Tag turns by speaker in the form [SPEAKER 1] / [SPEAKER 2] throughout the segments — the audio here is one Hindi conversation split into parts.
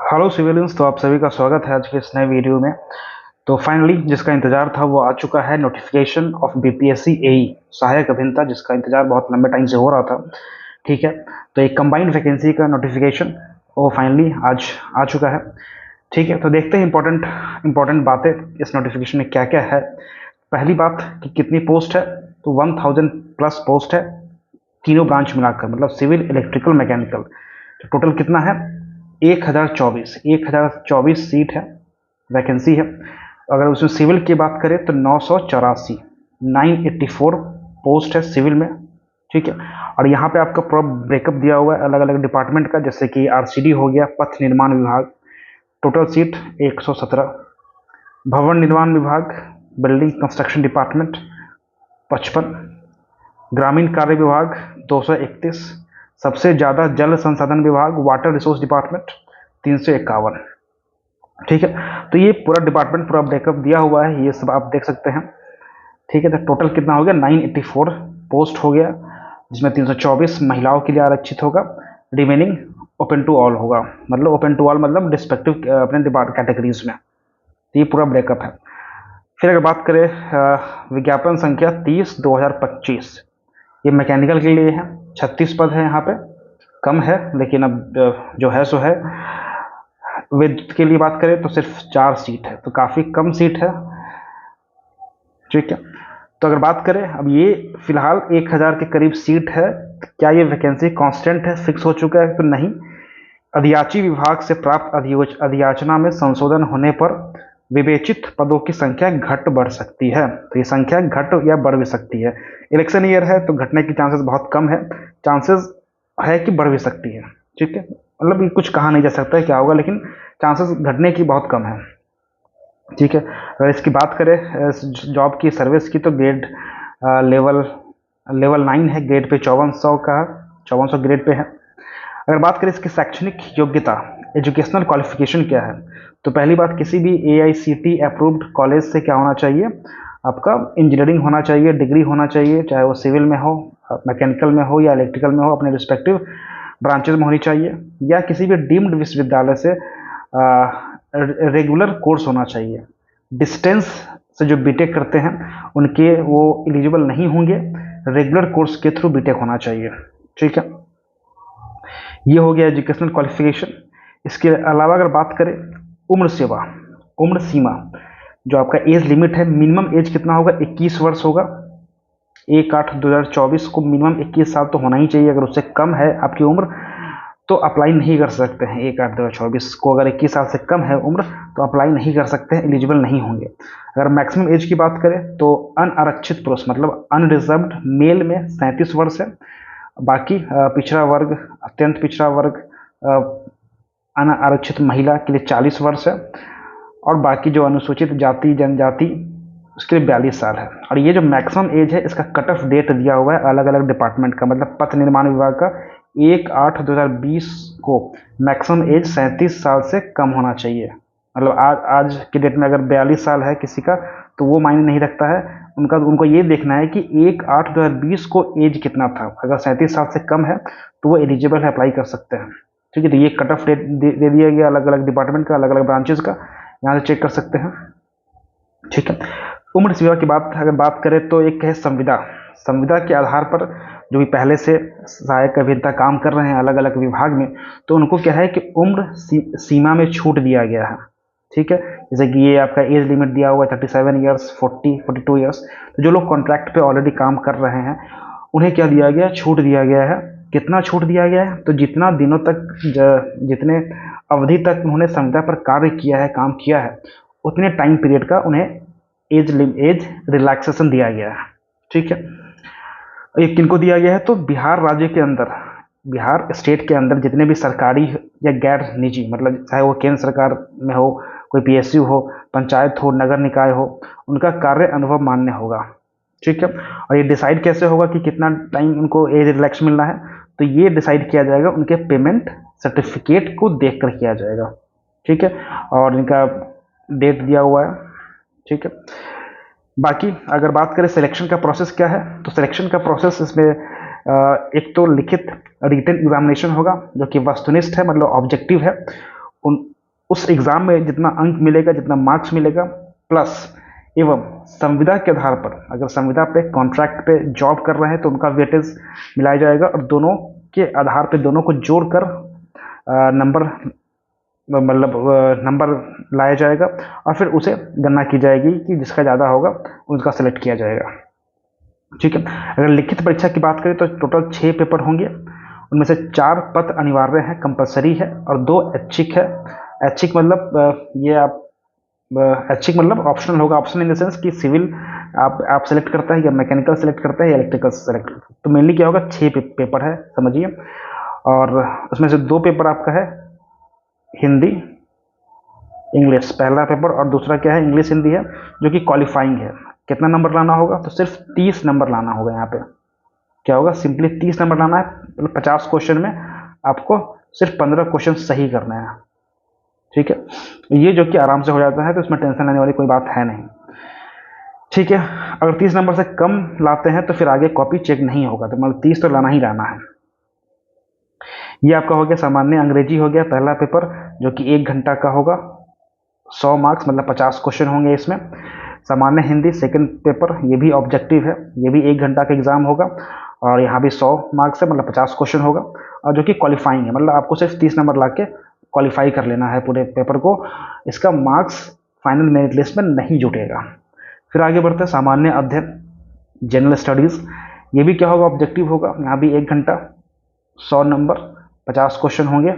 [SPEAKER 1] हेलो सिविलियंस, तो आप सभी का स्वागत है आज के इस नए वीडियो में। तो फाइनली जिसका इंतजार था वो आ चुका है, नोटिफिकेशन ऑफ बीपीएससी एई सहायक अभियंता, जिसका इंतजार बहुत लंबे टाइम से हो रहा था। ठीक है, तो एक कंबाइंड वैकेंसी का नोटिफिकेशन वो फाइनली आज आ चुका है। ठीक है, तो देखते हैं इंपॉर्टेंट इंपॉर्टेंट बातें इस नोटिफिकेशन में क्या क्या है। पहली बात कि कितनी पोस्ट है, तो 1000 प्लस पोस्ट है, तीनों ब्रांच मिलाकर, मतलब सिविल, इलेक्ट्रिकल, मैकेनिकल। तो टोटल कितना है? 1024 सीट है, वैकेंसी है। अगर उसमें सिविल की बात करें तो 984, 984 पोस्ट है सिविल में। ठीक है, और यहाँ पे आपका पूरा ब्रेकअप दिया हुआ है अलग अलग डिपार्टमेंट का, जैसे कि आरसीडी हो गया, पथ निर्माण विभाग, टोटल सीट 117। भवन निर्माण विभाग, बिल्डिंग कंस्ट्रक्शन डिपार्टमेंट 55। ग्रामीण कार्य विभाग 231। सबसे ज़्यादा जल संसाधन विभाग, वाटर रिसोर्स डिपार्टमेंट 351। ठीक है, तो ये पूरा डिपार्टमेंट पूरा ब्रेकअप दिया हुआ है, ये सब आप देख सकते हैं। ठीक है, तो टोटल कितना हो गया? 984 पोस्ट हो गया, जिसमें 324 महिलाओं के लिए आरक्षित होगा, रिमेनिंग ओपन टू ऑल होगा। मतलब ओपन टू ऑल मतलब डिस्पेक्टिव अपने डिपार्ट कैटेगरीज में। तो ये पूरा ब्रेकअप है। फिर अगर बात करें विज्ञापन संख्या 30/2025, ये मैकेनिकल के लिए है, 36 पद है यहाँ पे, कम है लेकिन अब जो है सो है। विद्युत के लिए बात करें तो सिर्फ 4 सीट है, तो काफ़ी कम सीट है। ठीक है, तो अगर बात करें अब ये फिलहाल 1000 के करीब सीट है, क्या ये वैकेंसी कांस्टेंट है, फिक्स हो चुका है? तो नहीं। अधियाची विभाग से प्राप्त अधियाचना में संशोधन होने पर विवेचित पदों की संख्या घट बढ़ सकती है। तो ये संख्या घट या बढ़ भी सकती है। इलेक्शन ईयर है तो घटने की चांसेस बहुत कम है, चांसेस है कि बढ़ भी सकती है। ठीक है, मतलब ये कुछ कहा नहीं जा सकता है क्या होगा, लेकिन चांसेस घटने की बहुत कम है। ठीक है, अगर इसकी बात करें जॉब की सर्विस की, तो ग्रेड लेवल लेवल 9 है, ग्रेड पे 5400 का, 5400 ग्रेड पे है। अगर बात करें इसकी शैक्षणिक योग्यता, एजुकेशनल क्वालिफिकेशन क्या है, तो पहली बात, किसी भी एआईसीटी अप्रूव्ड कॉलेज से क्या होना चाहिए? आपका इंजीनियरिंग होना चाहिए, डिग्री होना चाहिए, चाहे वो सिविल में हो, मैकेनिकल में हो या इलेक्ट्रिकल में हो, अपने रिस्पेक्टिव ब्रांचेज में होनी चाहिए, या किसी भी डीम्ड विश्वविद्यालय से रेगुलर कोर्स होना चाहिए। डिस्टेंस से जो बीटेक करते हैं उनके वो एलिजिबल नहीं होंगे, रेगुलर कोर्स के थ्रू बीटेक होना चाहिए। ठीक है, ये हो गया एजुकेशनल क्वालिफिकेशन। इसके अलावा अगर बात करें उम्र सीमा, जो आपका एज लिमिट है, मिनिमम एज कितना होगा? 21 वर्ष होगा। 1/8/2024 को मिनिमम 21 साल तो होना ही चाहिए। अगर उससे कम है आपकी उम्र तो अप्लाई नहीं कर सकते हैं। 1/8/2024 को अगर 21 साल से कम है उम्र तो अप्लाई नहीं कर सकते हैं, एलिजिबल नहीं होंगे। अगर मैक्सिमम एज की बात करें तो अनारक्षित पुरुष मतलब अनरिजर्व्ड मेल में 37 वर्ष है। बाकी पिछड़ा वर्ग, अत्यंत पिछड़ा वर्ग, अनारक्षित महिला के लिए 40 वर्ष है, और बाकी जो अनुसूचित जाति जनजाति उसके लिए 42 साल है। और ये जो मैक्सिमम एज है इसका कट ऑफ डेट दिया हुआ है अलग अलग डिपार्टमेंट का, मतलब पथ निर्माण विभाग का 1/8/2020 को मैक्सिमम एज 37 साल से कम होना चाहिए। मतलब आज के डेट में अगर 42 साल है किसी का तो वो मायने नहीं रखता है, उनको ये देखना है कि 1/8/2020 को एज कितना था। अगर 37 साल से कम है तो वो एलिजिबल है, अप्लाई कर सकते हैं। ठीक है, तो ये कट ऑफ डेट दे दिया गया अलग अलग डिपार्टमेंट का, अलग अलग ब्रांचेज का, यहाँ से चेक कर सकते हैं। ठीक है, उम्र सीमा की बात अगर बात करें तो एक है संविदा। संविदा के आधार पर जो भी पहले से सहायक अभियंता काम कर रहे हैं अलग अलग विभाग में, तो उनको क्या है कि उम्र सीमा में छूट दिया गया है। ठीक है, जैसे कि ये आपका एज लिमिट दिया हुआ है 37 ईयर्स, 40-42 ईयर्स। तो जो लोग कॉन्ट्रैक्ट पे ऑलरेडी काम कर रहे हैं उन्हें क्या दिया गया? छूट दिया गया है। कितना छूट दिया गया है? तो जितना दिनों तक जितने अवधि तक उन्होंने संविदा पर कार्य किया है, काम किया है, उतने टाइम पीरियड का उन्हें एज रिलैक्सेशन दिया गया है। ठीक है, ये किनको दिया गया है? तो बिहार राज्य के अंदर, बिहार स्टेट के अंदर जितने भी सरकारी या गैर निजी, मतलब चाहे वो केंद्र सरकार में हो, कोई पीएसयू हो, पंचायत हो, नगर निकाय हो, उनका कार्य अनुभव मान्य होगा। ठीक है, और ये डिसाइड कैसे होगा कि कितना टाइम उनको एज रिलैक्स मिलना है? तो ये डिसाइड किया जाएगा उनके पेमेंट सर्टिफिकेट को देख कर किया जाएगा। ठीक है, और इनका डेट दिया हुआ है। ठीक है, बाकी अगर बात करें सिलेक्शन का प्रोसेस क्या है, तो सिलेक्शन का प्रोसेस इसमें एक तो लिखित रिटन एग्जामिनेशन होगा जो कि वस्तुनिष्ठ है, मतलब ऑब्जेक्टिव है। उन उस एग्ज़ाम में जितना अंक मिलेगा, जितना मार्क्स मिलेगा, प्लस एवं संविदा के आधार पर, अगर संविदा पे कॉन्ट्रैक्ट पे जॉब कर रहे हैं तो उनका वेटेज मिलाया जाएगा और दोनों के आधार पे दोनों को जोड़कर नंबर मतलब नंबर लाया जाएगा और फिर उसे गणना की जाएगी कि जिसका ज़्यादा होगा उसका सेलेक्ट किया जाएगा। ठीक है। अगर लिखित परीक्षा की बात करें तो टोटल 6 पेपर होंगे, उनमें से 4 पत्र अनिवार्य है, कंपलसरी है, और 2 ऐच्छिक है। ऐच्छिक मतलब ये आप ऐच्छिक मतलब ऑप्शनल होगा। ऑप्शनल इन द सेंस कि सिविल आप सेलेक्ट करते हैं या मैकेनिकल सेलेक्ट करते हैं या इलेक्ट्रिकल सेलेक्ट करते हैं। तो मेनली क्या होगा, 6 पेपर है समझिए, और उसमें से 2 पेपर आपका है हिंदी इंग्लिश, पहला पेपर, और दूसरा क्या है इंग्लिश हिंदी है, जो कि क्वालिफाइंग है। कितना नंबर लाना होगा, तो सिर्फ 30 नंबर लाना होगा। यहाँ पे क्या होगा, सिंपली 30 नंबर लाना है, मतलब 50 क्वेश्चन में आपको सिर्फ 15 क्वेश्चन सही करने हैं। ठीक है, ये जो कि आराम से हो जाता है, तो इसमें टेंशन लेने वाली कोई बात है नहीं। ठीक है, अगर 30 नंबर से कम लाते हैं तो फिर आगे कॉपी चेक नहीं होगा, तो मतलब 30 तो लाना ही लाना है। ये आपका हो गया सामान्य अंग्रेजी हो गया पहला पेपर, जो कि 1 घंटा का होगा, 100 मार्क्स मतलब 50 क्वेश्चन होंगे इसमें। सामान्य हिंदी सेकंड पेपर, ये भी ऑब्जेक्टिव है, ये भी 1 घंटा का एग्जाम होगा, और यहाँ भी 100 मार्क्स है, मतलब 50 क्वेश्चन होगा, और जो कि क्वालिफाइंग है, मतलब आपको सिर्फ 30 नंबर ला के क्वालिफाई कर लेना है पूरे पेपर को। इसका मार्क्स फाइनल मेरिट लिस्ट में नहीं जुटेगा। फिर आगे बढ़ते हैं सामान्य अध्ययन, जनरल स्टडीज़। ये भी क्या होगा, ऑब्जेक्टिव होगा, यहाँ भी 1 घंटा, 100 नंबर, 50 क्वेश्चन होंगे,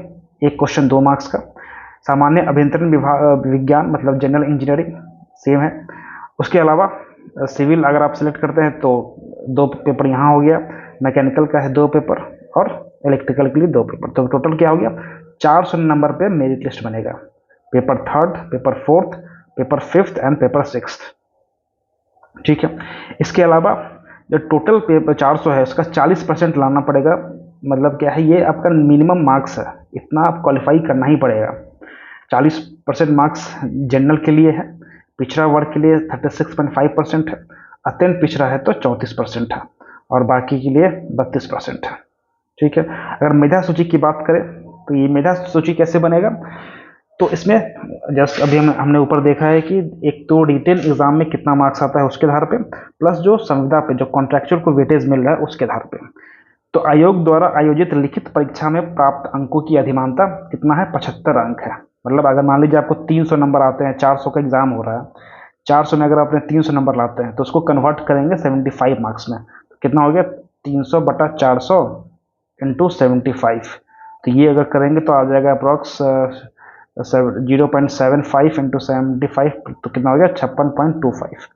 [SPEAKER 1] एक क्वेश्चन 2 मार्क्स का। सामान्य अभियंत्रण विभाग विज्ञान मतलब जनरल इंजीनियरिंग सेम है। उसके अलावा सिविल अगर आप सिलेक्ट करते हैं तो 2 पेपर यहाँ हो गया, मैकेनिकल का है 2 पेपर, और इलेक्ट्रिकल के लिए 2 पेपर। तो टोटल क्या हो गया, 400 नंबर पे मेरिट लिस्ट बनेगा। Paper 3rd, paper 4th, paper 5th and paper 6th। ठीक है, इसके अलावा जो टोटल पेपर 400 है उसका 40% लाना पड़ेगा। मतलब क्या है, ये आपका मिनिमम मार्क्स है, इतना आप क्वालिफाई करना ही पड़ेगा। 40% मार्क्स जनरल के लिए है, पिछड़ा वर्ग के लिए 36.5% है, अत्यंत पिछड़ा है तो 34% है, और बाकी के लिए 32% है। ठीक है, अगर मेधा सूची की बात करें तो ये मेधा सूची कैसे बनेगा, तो इसमें जस्ट अभी हमने ऊपर देखा है कि एक तो रिटेन एग्जाम में कितना मार्क्स आता है उसके आधार पे, प्लस जो संविदा पे जो कॉन्ट्रैक्चुअल को वेटेज मिल रहा है उसके आधार पे। तो आयोग द्वारा आयोजित लिखित परीक्षा में प्राप्त अंकों की अधिमानता कितना है, 75 अंक है। मतलब अगर मान लीजिए आपको 300 नंबर आते हैं, 400 का एग्जाम हो रहा है, 400 में अगर आपने 300 नंबर लाते हैं तो उसको कन्वर्ट करेंगे 75 मार्क्स में, तो कितना हो गया, 300/400 इंटू 75। तो ये अगर करेंगे तो आ जाएगा अप्रॉक्स 0.75 इंटू 75, तो कितना हो गया, 56.25।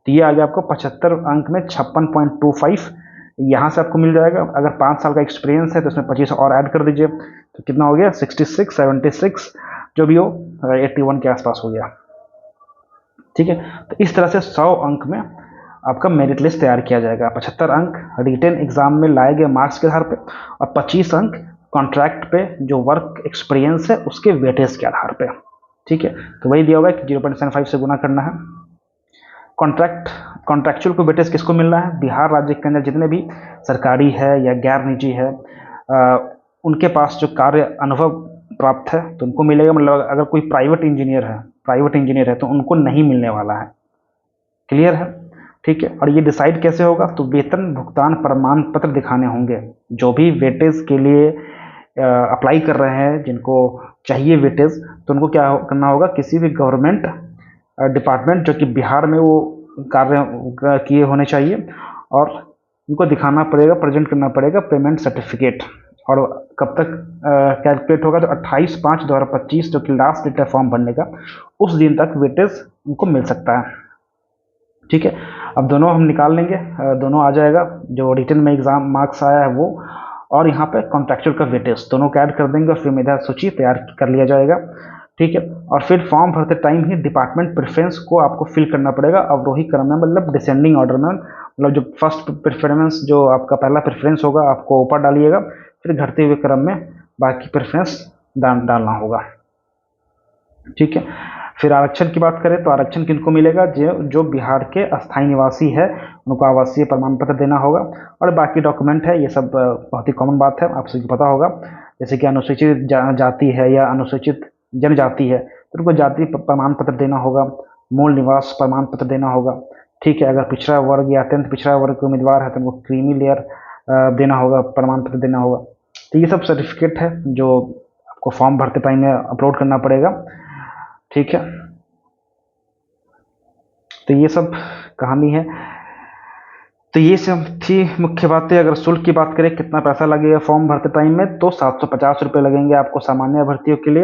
[SPEAKER 1] तो ये आ गया आपको 75 अंक में 56.25 यहाँ से आपको मिल जाएगा। अगर 5 साल का एक्सपीरियंस है तो इसमें 25 और ऐड कर दीजिए, तो कितना हो गया, 66, 76 जो भी हो, 81 के आसपास हो गया। ठीक है, तो इस तरह से 100 अंक में आपका मेरिट लिस्ट तैयार किया जाएगा। 75 अंक रिटेन एग्जाम में लाए गए मार्क्स के आधार पे, और 25 अंक कॉन्ट्रैक्ट पे जो वर्क एक्सपीरियंस है उसके वेटेज के आधार पे। ठीक है, तो वही दिया हुआ है कि 0.75 से गुना करना है। कॉन्ट्रैक्चुअल को वेटेज किसको मिल रहा है, बिहार राज्य के अंदर जितने भी सरकारी है या गैर निजी है, उनके पास जो कार्य अनुभव प्राप्त है तो उनको मिलेगा। मतलब अगर कोई प्राइवेट इंजीनियर है तो उनको नहीं मिलने वाला है। क्लियर है, ठीक है। और ये डिसाइड कैसे होगा, तो वेतन भुगतान प्रमाण पत्र दिखाने होंगे। जो भी वेटेज के लिए अप्लाई कर रहे हैं, जिनको चाहिए वेटेज, तो उनको क्या करना होगा, किसी भी गवर्नमेंट डिपार्टमेंट जो कि बिहार में वो कार्य किए होने चाहिए, और उनको दिखाना पड़ेगा, प्रेजेंट करना पड़ेगा पेमेंट सर्टिफिकेट। और कब तक कैलकुलेट होगा, तो 28/5/2025 जो कि लास्ट डेट है फॉर्म भरने का, उस दिन तक वेटेज उनको मिल सकता है। ठीक है, अब दोनों हम निकाल लेंगे, दोनों आ जाएगा, जो रिटन में एग्जाम मार्क्स आया है वो, और यहाँ पे कॉन्ट्रैक्चुअल का वेटेज, दोनों को ऐड कर देंगे और फिर मेधा सूची तैयार कर लिया जाएगा। ठीक है, और फिर फॉर्म भरते टाइम ही डिपार्टमेंट प्रेफरेंस को आपको फिल करना पड़ेगा अवरोही क्रम में, मतलब डिसेंडिंग ऑर्डर में। मतलब जो फर्स्ट प्रेफरेंस, जो आपका पहला प्रेफरेंस होगा, आपको ऊपर डालिएगा, फिर घटते हुए क्रम में बाकी प्रेफरेंस डालना होगा। ठीक है, फिर आरक्षण की बात करें तो आरक्षण किनको मिलेगा, जो बिहार के अस्थायी निवासी है उनको आवासीय प्रमाण पत्र देना होगा, और बाकी डॉक्यूमेंट है, ये सब बहुत ही कॉमन बात है, आप सभी को पता होगा। जैसे कि अनुसूचित जाति है या अनुसूचित जनजाति है तो उनको जाति प्रमाण पत्र देना होगा, मूल निवास प्रमाण पत्र देना होगा। ठीक है, अगर पिछड़ा वर्ग या अत्यंत पिछड़ा वर्ग के उम्मीदवार है तो उनको क्रीमी लेयर देना होगा, प्रमाण पत्र देना होगा। तो ये सब सर्टिफिकेट है जो आपको फॉर्म भरते टाइम में अपलोड करना पड़ेगा। ठीक है, तो ये सब कहानी है। तो ये सब थी मुख्य बातें। अगर शुल्क की बात करें कितना पैसा लगेगा फॉर्म भरते टाइम में, तो 750 रुपये लगेंगे आपको सामान्य भर्तियों के लिए।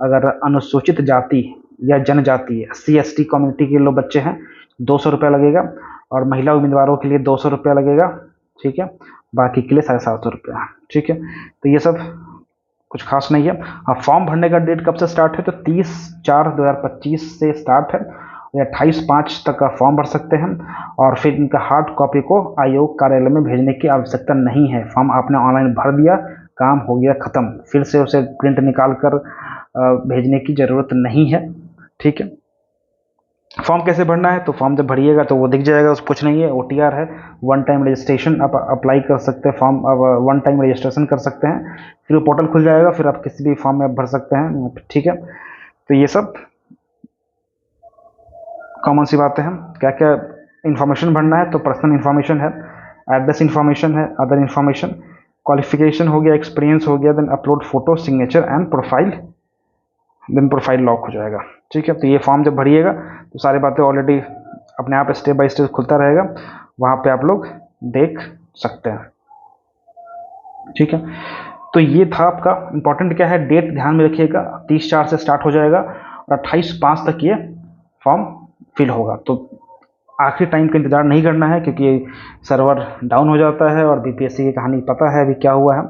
[SPEAKER 1] अगर अनुसूचित जाति या जनजाति SC/ST कम्युनिटी के लोग बच्चे हैं 200 रुपया लगेगा, और महिला उम्मीदवारों के लिए 200 रुपया लगेगा। ठीक है, बाकी के लिए 750 रुपया। ठीक है, तो ये सब कुछ खास नहीं है। हाँ, फॉर्म भरने का डेट कब से स्टार्ट है, तो 30/4/2025 से स्टार्ट है, 28/5 तक का फॉर्म भर सकते हैं। और फिर इनका हार्ड कॉपी को आयोग कार्यालय में भेजने की आवश्यकता नहीं है। फॉर्म आपने ऑनलाइन भर दिया, काम हो गया ख़त्म, फिर से उसे प्रिंट निकाल कर भेजने की ज़रूरत नहीं है। ठीक है, फॉर्म कैसे भरना है, तो फॉर्म जब भरिएगा तो वो दिख जाएगा, उस कुछ नहीं है, OTR है, वन टाइम रजिस्ट्रेशन आप अप्लाई कर सकते हैं, फॉर्म अब वन टाइम रजिस्ट्रेशन कर सकते हैं, फिर वो पोर्टल खुल जाएगा, फिर आप किसी भी फॉर्म में आप भर सकते हैं। ठीक है, तो ये सब कॉमन सी बातें हैं। क्या क्या इन्फॉर्मेशन भरना है, तो पर्सनल इन्फॉर्मेशन है, एड्रेस इन्फॉर्मेशन है, अदर इन्फॉर्मेशन, क्वालिफिकेशन हो गया, एक्सपीरियंस हो गया, then upload photo, signature and profile, then profile lock हो जाएगा। ठीक है, तो ये फॉर्म जब भरिएगा तो सारी बातें ऑलरेडी अपने आप स्टेप बाय स्टेप खुलता रहेगा, वहाँ पे आप लोग देख सकते हैं। ठीक है, तो ये था आपका। इंपॉर्टेंट क्या है, डेट ध्यान में रखिएगा, 30/4 से स्टार्ट हो जाएगा और 28/5 तक ये फॉर्म फिल होगा। तो आखिरी टाइम का इंतज़ार नहीं करना है, क्योंकि सर्वर डाउन हो जाता है और BPSC की कहानी पता है अभी क्या हुआ है।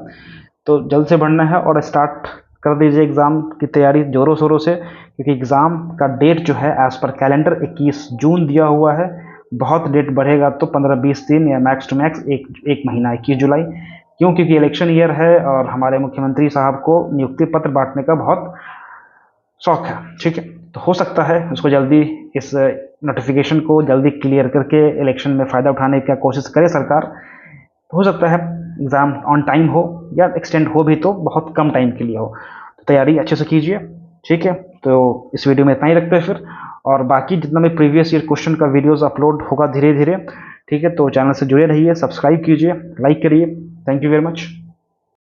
[SPEAKER 1] तो जल्द से भरना है और स्टार्ट कर दीजिए एग्ज़ाम की तैयारी ज़ोरों शोरों से, क्योंकि एग्ज़ाम का डेट जो है एज़ पर कैलेंडर 21 जून दिया हुआ है। बहुत डेट बढ़ेगा तो 15-20 दिन या मैक्स टू मैक्स एक महीना 21 जुलाई। क्यों, क्योंकि इलेक्शन ईयर है और हमारे मुख्यमंत्री साहब को नियुक्ति पत्र बांटने का बहुत शौक है। ठीक है, तो हो सकता है उसको जल्दी इस नोटिफिकेशन को जल्दी क्लियर करके इलेक्शन में फ़ायदा उठाने की कोशिश करे सरकार। हो सकता है एग्ज़ाम ऑन टाइम हो या एक्सटेंड हो भी तो बहुत कम टाइम के लिए हो। तो तैयारी अच्छे से कीजिए। ठीक है, तो इस वीडियो में इतना ही रखते हैं फिर, और बाकी जितना भी प्रीवियस ईयर क्वेश्चन का वीडियोस अपलोड होगा धीरे धीरे। ठीक है, तो चैनल से जुड़े रहिए, सब्सक्राइब कीजिए, लाइक करिए। Thank you very much.